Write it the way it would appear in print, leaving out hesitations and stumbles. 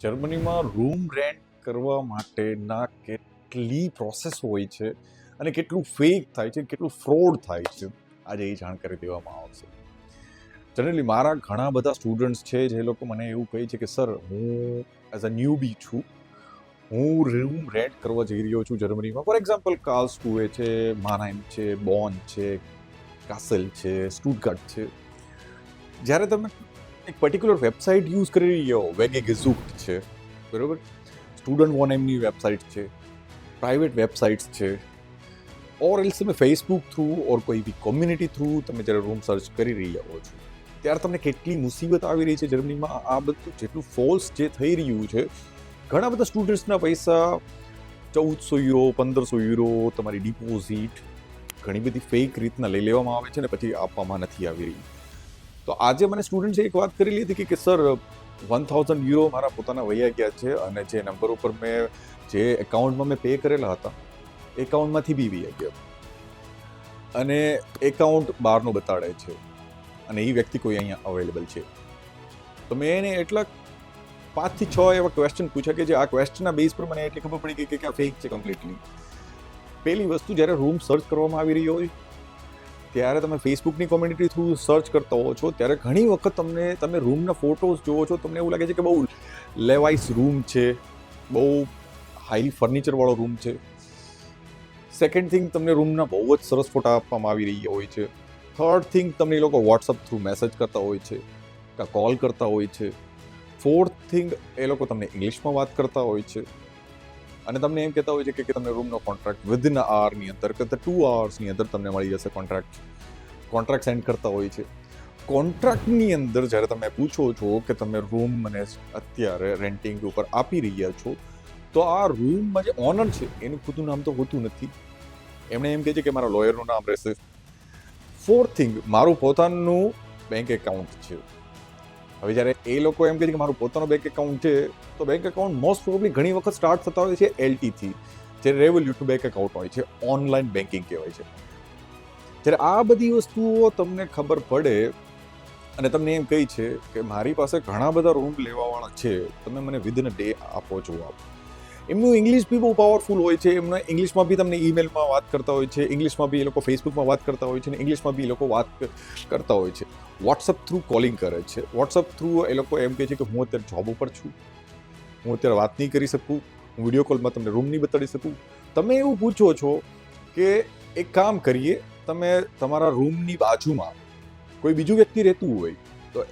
જર્મનીમાં room rent કરવા માટેના કેટલી પ્રોસેસ હોય છે અને કેટલું ફેક થાય છે, કેટલું ફ્રોડ થાય છે, આજે એ જાણકારી દેવામાં આવશે. જનરલી મારા ઘણા બધા સ્ટુડન્ટ્સ છે જે લોકો મને એવું કહે છે કે સર, હું એઝ અ ન્યૂબી છું, હું રૂમ રેન્ટ કરવા જઈ રહ્યો છું જર્મનીમાં. ફોર એક્ઝામ્પલ કાર્લસ્રુહે છે, માનહાઇમ છે, બોન છે, કાસલ છે, સ્ટુટગાર્ટ છે. જ્યારે તમે એક પર્ટિક્યુલર વેબસાઇટ યુઝ કરી રહ્યા હો, વેગે ગેઝુક્ટ છે, બરાબર, સ્ટુડન્ટ વોનેમની વેબસાઇટ છે, પ્રાઇવેટ વેબસાઇટ્સ છે, ઓર એલ્સ તમે ફેસબુક થ્રુ ઓર કોઈ બી કોમ્યુનિટી થ્રુ તમે જ્યારે રૂમ સર્ચ કરી રહ્યા હો છો, ત્યારે તમને કેટલી મુસીબત આવી રહી છે જર્મનીમાં. આ બધું જેટલું ફોલ્સ જે થઈ રહ્યું છે, ઘણા બધા સ્ટુડન્ટ્સના પૈસા 1400 યુરો, 1500 યુરો, તમારી ડિપોઝિટ ઘણી બધી ફેક રીતના લઈ લેવામાં આવે છે ને પછી આપવામાં નથી આવી રહી. તો આજે મને સ્ટુડન્ટ્સે એક વાત કરી લીધી કે સર, 1000 યુરો મારા પોતાના વૈયા ગયા છે અને જે નંબર ઉપર મેં જે એકાઉન્ટમાં મેં પે કરેલા હતા એકાઉન્ટમાંથી બી વૈયા ગયા અને એકાઉન્ટ બહારનું બતાડે છે અને એ વ્યક્તિ કોઈ અહીંયા અવેલેબલ છે. તો મેં એને એટલા 5 થી 6 એવા ક્વેશ્ચન પૂછ્યા કે જે આ ક્વેશ્ચનના બેઝ પર મને એટલી ખબર પડી ગઈ કે આ ફેક છે કમ્પ્લીટલી. પહેલી વસ્તુ, જ્યારે રૂમ સર્ચ કરવામાં આવી રહી હોય ત્યારે તમે ફેસબુકની કોમ્યુનિટી થ્રુ સર્ચ કરતા હો છો, ત્યારે ઘણી વખત તમે રૂમના ફોટોઝ જોવો છો, તમને એવું લાગે છે કે બહુ લેવાઇસ રૂમ છે, બહુ હાઈલી ફર્નિચરવાળો રૂમ છે. સેકન્ડ થિંગ, તમને રૂમના બહુ જ સરસ ફોટા આપવામાં આવી રહ્યા હોય છે. થર્ડ થિંગ, તમને એ લોકો વોટ્સઅપ થ્રુ મેસેજ કરતા હોય છે કાં કોલ કરતા હોય છે. ફોર્થ થિંગ, એ લોકો તમને ઇંગ્લિશમાં વાત કરતા હોય છે અને તમને એમ કહેતા હોય છે કે તમને રૂમનો કોન્ટ્રાક્ટ વિધિન આવરની અંદર કે 2 આવર્સની અંદર તમને મળી જશે. કોન્ટ્રાક્ટ સેન્ડ કરતા હોય છે. કોન્ટ્રાક્ટની અંદર જ્યારે તમે પૂછો છો કે તમે રૂમ મને અત્યારે રેન્ટિંગ ઉપર આપી રહ્યા છો, તો આ રૂમમાં જે ઓનર છે એનું ખુદનું નામ તો હોતું નથી. એમણે એમ કહે છે કે મારા લોયરનું નામ રહેશે. ફોર્થ થિંગ, મારું પોતાનું બેંક એકાઉન્ટ છે. હવે જ્યારે એ લોકો એમ કહે છે કે મારું પોતાનું બેંક એકાઉન્ટ છે, તો બેંક એકાઉન્ટ મોસ્ટ પ્રોબેબલી ઘણી વખત સ્ટાર્ટ થતા હોય છે LTથી, જે રેવોલ્યુટ બેંક એકાઉન્ટ હોય છે, ઓનલાઈન બેન્કિંગ કહેવાય છે. જ્યારે આ બધી વસ્તુઓ તમને ખબર પડે અને તમને એમ કહી છે કે મારી પાસે ઘણા બધા રૂમ લેવાવાળા છે, તમે મને વિધિન અ ડે આપો જવાબ. એમનું ઇંગ્લિશ બી બહુ પાવરફુલ હોય છે. એમને ઇંગ્લિશમાં બી તમને ઈમેલમાં વાત કરતા હોય છે, ઇંગ્લિશમાં બી એ લોકો ફેસબુકમાં વાત કરતા હોય છે અને ઇંગ્લિશમાં બી એ લોકો વાત કરતા હોય છે. વોટ્સઅપ થ્રુ કોલિંગ કરે છે. વોટ્સઅપ થ્રુ એ લોકો એમ કહે છે કે હું અત્યારે જોબ ઉપર છું, હું અત્યારે વાત નહીં કરી શકું, હું વિડીયો કોલમાં તમને રૂમ નહીં બતાડી શકું. તમે એવું પૂછો છો કે એક કામ કરીએ, તમે તમારા રૂમની બાજુમાં કોઈ બીજું વ્યક્તિ રહેતું હોય તો